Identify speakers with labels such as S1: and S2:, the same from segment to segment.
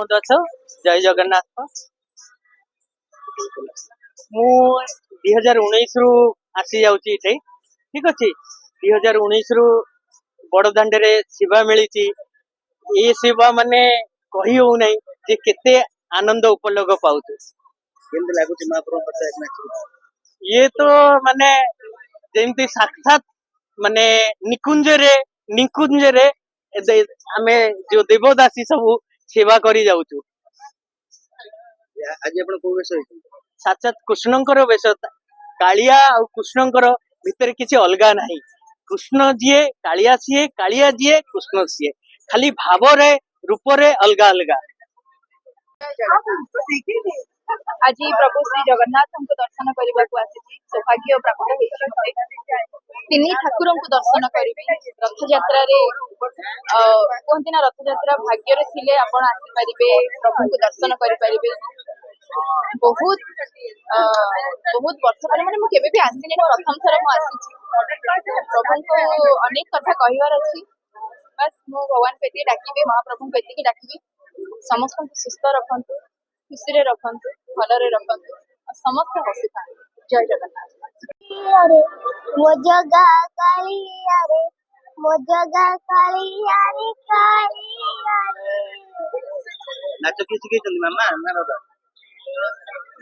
S1: କେମିତି ଅଛ? ଜୟ ଜଗନ୍ନାଥ। ମୁଁ 2019 ରୁ ଆସି ଯାଉଛି ଏଠି। ଠିକ ଅଛି। 2019 ରୁ ବଡଦାଣ୍ଡରେ ସେବା ମିଳିଛି। ଏ ସେବା ମାନେ କହି ହଉନାହିଁ ଯେ କେତେ ଆନନ୍ଦ ଉପଲବ୍ଧ ପାଉଛୁ।
S2: କେମିତି ଲାଗୁଛି ମହାପ୍ରଭୁଙ୍କ ପାଖରେ ଆସିକି?
S1: ଇଏ ତ ମାନେ ଯେମିତି ସାକ୍ଷାତ ମାନେ ନିକୁଞ୍ଜରେ ଆମେ ଯୋଉ ଦେବଦାସୀ ସବୁ ସେବା କରି ଯାଉଛୁ।
S2: ଆଜି ଆପଣ କୋଉ ବେଶ ହେଇଛନ୍ତି?
S1: ସାକ୍ଷାତ କୃଷ୍ଣଙ୍କର ବେଶ। କାଳିଆ ଆଉ କୃଷ୍ଣଙ୍କର ଭିତରେ କିଛି ଅଲଗା ନାହିଁ। କୃଷ୍ଣ ଯିଏ କାଳିଆ ସିଏ, କାଳିଆ ଯିଏ କୃଷ୍ଣ ସିଏ, ଖାଲି ଭାବରେ ରୂପରେ ଅଲଗା ଅଲଗା।
S3: ଆଜି ପ୍ରଭୁ ଶ୍ରୀ ଜଗନ୍ନାଥଙ୍କୁ ଦର୍ଶନ କରିବାକୁ ଆସିଛି। ସୌଭାଗ୍ୟ ପ୍ରାପ୍ତ ହେଇଛି ମୋତେ। ତିନି ଠାକୁରଙ୍କୁ ଦର୍ଶନ କରିବି। ରଥଯାତ୍ରାରେ କୁହନ୍ତି ନା, ରଥଯାତ୍ରା ଭାଗ୍ୟରେ ଥିଲେ ଆପଣ ଆସିପାରିବେ, ପ୍ରଭୁଙ୍କୁ ଦର୍ଶନ କରିପାରିବେ। ବହୁତ ବର୍ଷ ପରେ, ମାନେ ମୁଁ କେବେ ବି ଆସିନି, ପ୍ରଥମ ଥର ମୁଁ ଆସିଛି। ପ୍ରଭୁଙ୍କୁ ଅନେକ କଥା କହିବାର ଅଛି। ବାସ୍ ମୁଁ ଭଗବାନଙ୍କୁ ଏତିକି ଡାକିବି, ମହାପ୍ରଭୁଙ୍କୁ ଏତିକି ଡାକିବି, ସମସ୍ତଙ୍କୁ ସୁସ୍ଥ ରଖନ୍ତୁ, ଖୁସିରେ ରଖନ୍ତୁ, ଭଲରେ ରଖନ୍ତୁ, ଆଉ ସମସ୍ତେ ହସୁଥାନ୍ତୁ। ଜୟ ଜଗନ୍ନାଥ।
S4: ମୋ ଜଗା କାଳିଆରେ, ମୋ ଜଗା କାଳିଆରେ କାଳିଆରେ।
S2: ନାଚ କିଏ ଶିଖେଇଛନ୍ତି, ମାମା ନା ବାବା?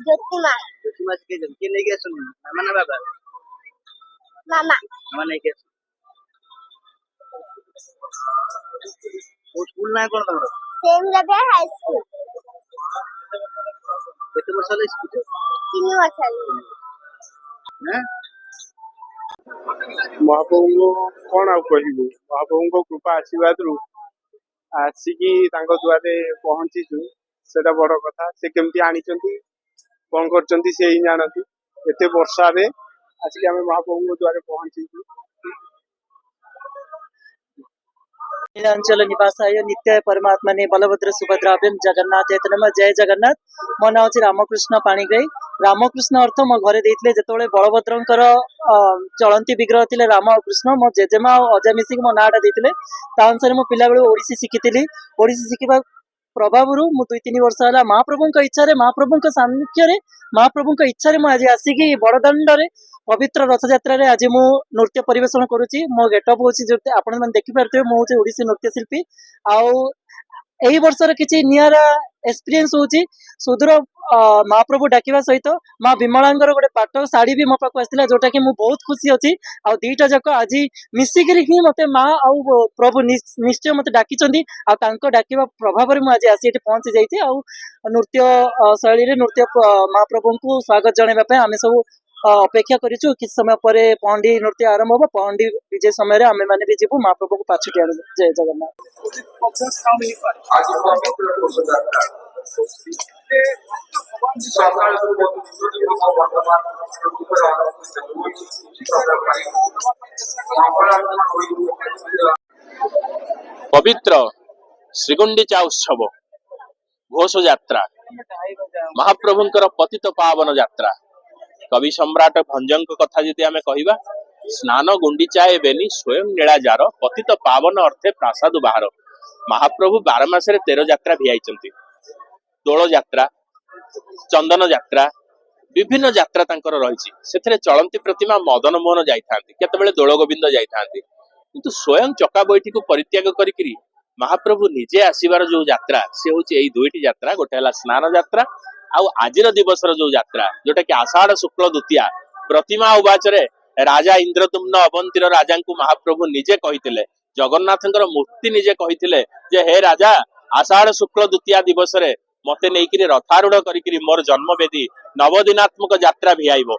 S4: ଜ୍ୟୋତିମା।
S2: ଜ୍ୟୋତିମା ଶିଖେଇଛନ୍ତି। କିଏ ନେଇକି ଆସୁଛନ୍ତି, ମାମା ନା ବାବା?
S4: ମାମା।
S2: ମାମା ନେଇକି ଆସୁଛନ୍ତି। କୋଉ ସ୍କୁଲ ନା କଣ ତମର?
S4: Saint Xavier high school.
S2: କେତେ ବର୍ଷ ହେଲା ଶିଖୁଛ?
S4: 3 ବର୍ଷ ହେଲା।
S5: ମହାପ୍ରଭୁଙ୍କୁ କଣ ଆଉ କହିବୁ, ମହାପ୍ରଭୁଙ୍କ କୃପା ଆଶୀର୍ବାଦରୁ ଆସିକି ତାଙ୍କ ଦୁଆରେ ପହଞ୍ଚିଛୁ, ସେଟା ବଡ କଥା। ସେ କେମିତି ଆଣିଛନ୍ତି, କଣ କରିଛନ୍ତି, ସେ ହିଁ ଜାଣନ୍ତି। ଏତେ ବର୍ଷାରେ ଆସିକି ଆମେ ମହାପ୍ରଭୁଙ୍କ ଦୁଆରେ ପହଞ୍ଚିଛୁ।
S1: नीलांचल निवासाय नित्य परमात्मने बलभद्र सुभद्राभ्यम जगन्नाथ नमः। जय जगन्नाथ। मो ना होची रामकृष्ण पाणिग्राही। रामकृष्ण अर्थ मो घरे देइथिले जेतोळे बलभद्रंकर चलंती विग्रह थिले राम और कृष्ण। मो जेजेमा और अजा मिसिक मो नाटा देइथिले। ता अनुसार मो पिला बेले ओडिसी शिखिथिली। ओडिसी शिखिबा प्रभावरू मु 2-3 वर्ष होला महाप्रभुଙ୍କ इच्छारे, महाप्रभुଙ୍କ सान्निध्यरे, महाप्रभुଙ୍କ इच्छारे मु आज आसीकी बड़दाण्डरे पवित्र रथ यात्रा रे आज मु नृत्य परिवेषण करूची। मो गेटअप होची जे आपण मन देखि पारथिबे, मु होची ओडिसी नृत्य शिल्पी। आउ एही वर्षर किछि नियारा एक्सपीरियंस होची। सुदूर महाप्रभु डाकिबा सहित माँ विमलांगर गोटे पाट साड़ी भी मो पाखु आसिला, जोटा कि मु बहुत खुशी अछि। आ दीटा जक आज मिसिकिरी ही मते माँ आउ प्रभु निश्चय मते डाकिचंदी। आ तांको डाकिबा प्रभाव रे मु आज आसी एठी पहुंची जाईती। आउ नृत्य शैली रे नृत्य महाप्रभुଙ୍କୁ स्वागत जणाइबा पे आमे सब अपेक्षा करिछु। किछ समय परे पहंडी नृत्य आरंभ होबो। पहंडी विजय समय रे आमे माने भी जिबु महाप्रभु को पाछुटी आनु। जय जगन्नाथ।
S6: पवित्र श्रीगुंडीचा उत्सव घोष यात्रा महाप्रभुंकर पतित पावन यात्रा। कवि सम्राट भंजଙ୍କ कथा जदि आमे कहिबा, स्नान गुंडीचाए बेनी स्वयं नीलाजार, पतित पावन अर्थे प्रासाद बाहर। महाप्रभु 12 मासरे 13 यात्रा भियाइचंती। दोल यात्रा, चंदन यात्रा, विभिन्न यात्रा तांकर रहिछि। सेथरे चलंती प्रतिमा मदन मोहन जाइथांती, केतेबेले दोल गोविंद जाइथांती। किंतु स्वयं चका बैठी को परित्याग करिकरी महाप्रभु निजे आसीबार जो यात्रा से होची एई दुईटी यात्रा। गोटे हला स्नान यात्रा आउ आजिर दिवसर जो यात्रा, जोटा कि आषाढ़ शुक्ल द्वितीया। प्रतिमा उवाचरे राजा इंद्रदुम्न अवंतीर राजा को महाप्रभु निजे कहिथिले, जगन्नाथंकर मूर्ति निजे कहिथिले जे हे राजा, आषाढ़ शुक्ल द्वितीया दिवस रे मते नेइकिरी रथारूढ़ करिकरी मोर जन्मवेदी नवदिनात्मक यात्रा भियाइबो।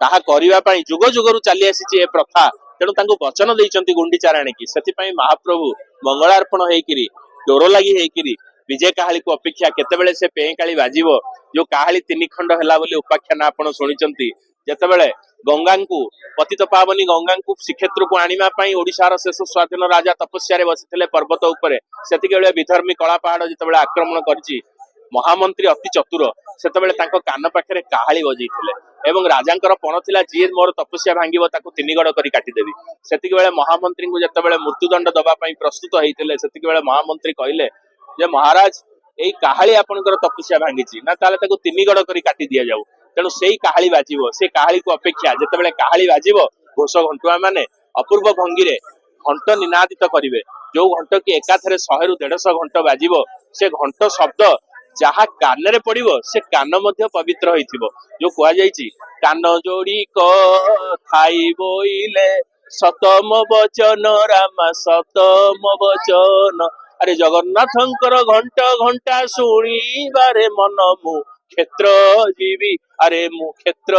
S6: ताहा करिबा पई जुग जुगरु चली आसीची ए प्रथा। तेणु तांको वचन देइचंती गुंडीचा राणी की। सेथिपई महाप्रभु मंगलार्पण हेइकिरी, डोर लागि हेइकिरी विजय काहाली को अपेक्षा केतेबेले से पें काली बाजिबो। जो काहाली 3 खंड ହେଲା ବୋଲି उपाख्यान आपण सुनिचंती। जेतेबेले गंगांकु पतित पावनी गंगांकु श्रीक्षेत्रକୁ आनिबा पई ओडिशार शेष स्वाधीन राजा तपस्या रे बसिथिले पर्वत उपरे। सेतिके बेले विधर्मी कला पहाड़ जेतेबेले आक्रमण करछि, महामंत्री अति चतुर सेतेबेले तांको कान पाखरे काहाली बजैथिले एवं राजांकर पण थिला जी मोर तपस्या भांगिबो ताकू 3 गड़ करी काटी देबी। सेतिके बेले महामंत्री को जेतेबेले मृत्युदंड दबा पई प्रस्तुत हेइथिले, सेतिके बेले महामंत्री कहिले जे महाराज ଏଇ କାହାଳି ଆପଣଙ୍କର ତପସ୍ୟା ଭାଙ୍ଗିଛି ନା ତାହେଲେ ତାକୁ ତିନି ଗଡ଼ କରି କାଟି ଦିଆଯାଉ। ତେଣୁ ସେଇ କାହାଳି ବାଜିବ, ସେ କାହାଳିକୁ ଅପେକ୍ଷା ଯେତେବେଳେ କାହାଳି ବାଜିବ ଘୋଷ ଘଣ୍ଟୁଆ ମାନେ ଅପୂର୍ବ ଭଙ୍ଗୀରେ ଘଣ୍ଟ ନିନାଦିତ କରିବେ। ଯୋଉ ଘଣ୍ଟ କି ଏକାଥରେ 100 ରୁ 150 ଘଣ୍ଟ ବାଜିବ, ସେ ଘଣ୍ଟ ଶବ୍ଦ ଯାହା କାନରେ ପଡିବ ସେ କାନ ମଧ୍ୟ ପବିତ୍ର ହେଇଥିବ। ଯୋଉ କୁହାଯାଇଛି କାନ ଯୋଡି ଥାଇ ବୋଇଲେ ସତମ ବଚନ ରାମା ସତମ ବଚନ। ଆରେ ଜଗନ୍ନାଥଙ୍କର ଘଣ୍ଟ ଘଣ୍ଟା ଶୁଣିବାରେ ମନ ମୁଁ କ୍ଷେତ୍ର ଯିବି, ଆରେ ମୁଁ କ୍ଷେତ୍ର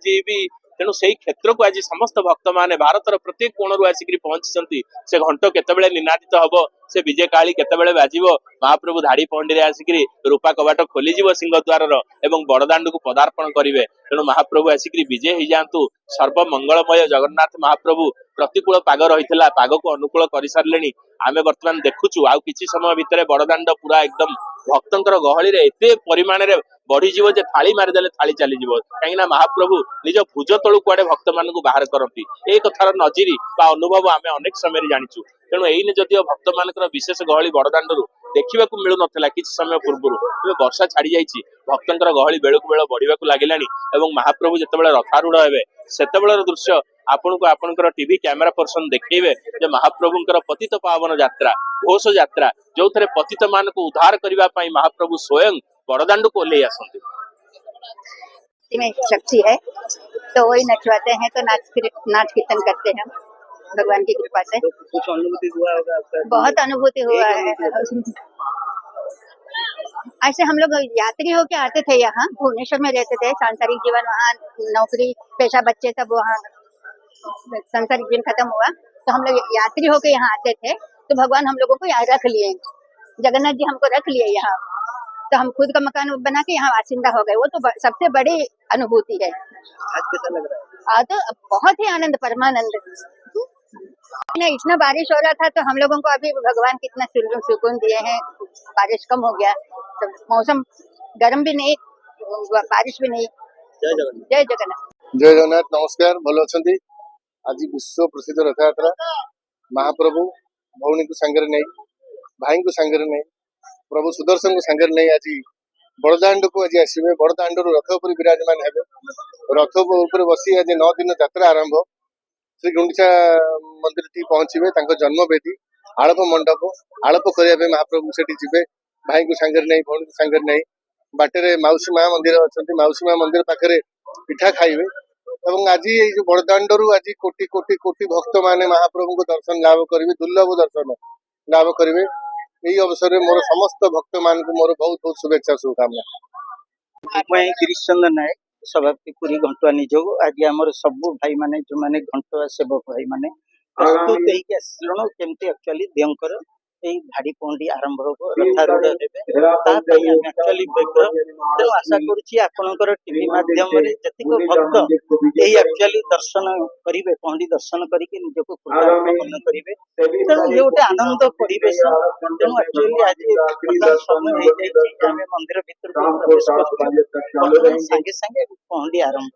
S6: ଯିବି। ତେଣୁ ସେଇ କ୍ଷେତ୍ରକୁ ଆଜି ସମସ୍ତ ଭକ୍ତ ମାନେ ଭାରତର ପ୍ରତ୍ୟେକ କୋଣରୁ ଆସିକରି ପହଞ୍ଚିଛନ୍ତି। ସେ ଘଣ୍ଟ କେତେବେଳେ ନିନାଦିତ ହବ, ସେ ବିଜେ କାଳି କେତେବେଳେ ବାଜିବ, ମହାପ୍ରଭୁ ଧାଡି ପହଣ୍ଡିରେ ଆସିକରି ରୂପା କବାଟ ଖୋଲିଯିବ ସିଂହଦ୍ୱାରର ଏବଂ ବଡଦାଣ୍ଡକୁ ପଦାର୍ପଣ କରିବେ। ତେଣୁ ମହାପ୍ରଭୁ ଆସିକରି ବିଜେ ହେଇଯାଆନ୍ତୁ। ସର୍ବମଙ୍ଗଳମୟ ଜଗନ୍ନାଥ ମହାପ୍ରଭୁ। ପ୍ରତିକୂଳ ପାଗ ରହିଥିଲା, ପାଗକୁ ଅନୁକୂଳ କରିସାରିଲେଣି। ଆମେ ବର୍ତ୍ତମାନ ଦେଖୁଛୁ ଆଉ କିଛି ସମୟ ଭିତରେ ବଡଦାଣ୍ଡ ପୁରା ଏକଦମ ଭକ୍ତଙ୍କର ଗହଳିରେ ଏତେ ପରିମାଣରେ ବଢିଯିବ ଯେ ଥାଳି ମାରିଦେଲେ ଥାଳି ଚାଲିଯିବ। କାହିଁକି ନା ମହାପ୍ରଭୁ ନିଜ ଭୁଜ ତଳୁ କୁଆଡେ ଭକ୍ତମାନଙ୍କୁ ବାହାର କରନ୍ତି। ଏଇ କଥାର ନଜିରି ବା ଅନୁଭବ ଆମେ ଅନେକ ସମୟରେ ଜାଣିଛୁ। ତେଣୁ ଏଇନେ ଯଦିଓ ଭକ୍ତମାନଙ୍କର ବିଶେଷ ଗହଳି ବଡଦାଣ୍ଡରୁ ଦେଖିବାକୁ ମିଳୁନଥିଲା କିଛି ସମୟ ପୂର୍ବରୁ, ଏବେ ବର୍ଷା ଛାଡି ଯାଇଛି, ଭକ୍ତଙ୍କର ଗହଳି ବେଳକୁ ବେଳ ବଢିବାକୁ ଲାଗିଲାଣି ଏବଂ ମହାପ୍ରଭୁ ଯେତେବେଳେ ରଥାରୂଢ ହେବେ ସେତେବେଳର ଦୃଶ୍ୟ ଆପଣଙ୍କୁ ଆପଣଙ୍କର ଟିଭି କ୍ୟାମେରା ପର୍ସନ ଦେଖେଇବେ ଯେ ମହାପ୍ରଭୁଙ୍କର ପତିତ ପାବନ ଯାତ୍ରା, ଘୋଷ ଯାତ୍ରା, ଯୋଉଥିରେ ପତିତ ମାନଙ୍କୁ ଉଦ୍ଧାର କରିବା ପାଇଁ ମହାପ୍ରଭୁ ସ୍ୱୟଂ ବଡଦାଣ୍ଡକୁ ଓହ୍ଲେଇ ଆସନ୍ତି।
S7: में शक्ति है तो वही नचवाते हैं, तो नाच कीर्तन करते हैं भगवान की कृपा से।
S2: तो कुछ अनुभूति हुआ होगा आपका?
S7: बहुत अनुभूति हुआ है। ऐसे हम लोग यात्री होके आते थे, यहाँ भुवनेश्वर में रहते थे, सांसारिक जीवन वहाँ नौकरी पेशा बच्चे सब वहाँ सांसारिक जीवन खत्म हुआ तो हम लोग यात्री होके यहाँ आते थे। तो भगवान हम लोगों को यहाँ रख लिए, जगन्नाथ जी हमको रख लिए यहाँ, तो हम खुद का मकान बना के यहाँ वासिंदा हो गए। वो तो सबसे बड़ी अनुभूति है।
S2: आज कैसा लग रहा है?
S7: आज तो बहुत ही आनंद, परमानंद। इतना बारिश हो रहा था तो हम लोगों को अभी भगवान कितना सुकून दिए हैं। बारिश कम हो गया तो मौसम गर्म भी नहीं, बारिश भी नहीं।
S2: जय जगन्नाथ।
S7: जय जगन्नाथ।
S8: जय जगन्नाथ। नमस्कार, भल अच्छी। आज विश्व प्रसिद्ध रथ यात्रा महाप्रभु भौणी को सांगे नहीं, भाई को सांगे नहीं, प्रभु सुदर्शन को सांगे नहीं आज बड़दाण्ड को आज आसवे। बड़दाण्ड रथ पर विराजमान हेबे। रथ ऊपर बसी आज 9 दिन यात्रा आरंभ। श्री गुंडीचा मंदिर टी पहुंचे, जन्मवेदी आलप मंडप आलप करने महाप्रभु से जीवे। भाई को सांगे नहीं, भौणी को सांगे नहीं, बाटे मौसी माँ मंदिर अच्छा, मौसी माँ मंदिर पाखे पिठा खाइबे। एवं आज ये जो बड़दाण्डरू आज कोटि कोटि कोटि भक्त माने महाप्रभु को दर्शन लाभ करेंगे, दुर्लभ दर्शन लाभ करेंगे। यही अवसर में मोर समस्त भक्त मान को मोर बहुत बहुत शुभेच्छा शुभकामना।
S2: मैं गिरीश चंद्र नायक, सभापति पुरी घंटुआ निजोग। आज आमर सब भाई माने जो माने घंटुआ सेवक भाई माने प्रस्तुत होइके आसिलुणु केमती एक्चुअली देवकर एई धाड़ी पहंडी आरंभ होबो, रथारूढ़ हेबे, ता पई हम एक्चुअली व्यग्र। तेणु आशा करूची आपनकर टीवी माध्यम रे जतिको भक्त एई एक्चुअली दर्शन करिवे, पहंडी दर्शन करिके निजको कृतार्पण करिवे। तेणु ये गोटे आनंद परिवेश। तेणु एक्चुअली आज प्रधान समय हो जाइछि, आमे मंदिर भितर प्रवेश करछु, वर्तमान संगे संगे पहंडी आरंभ।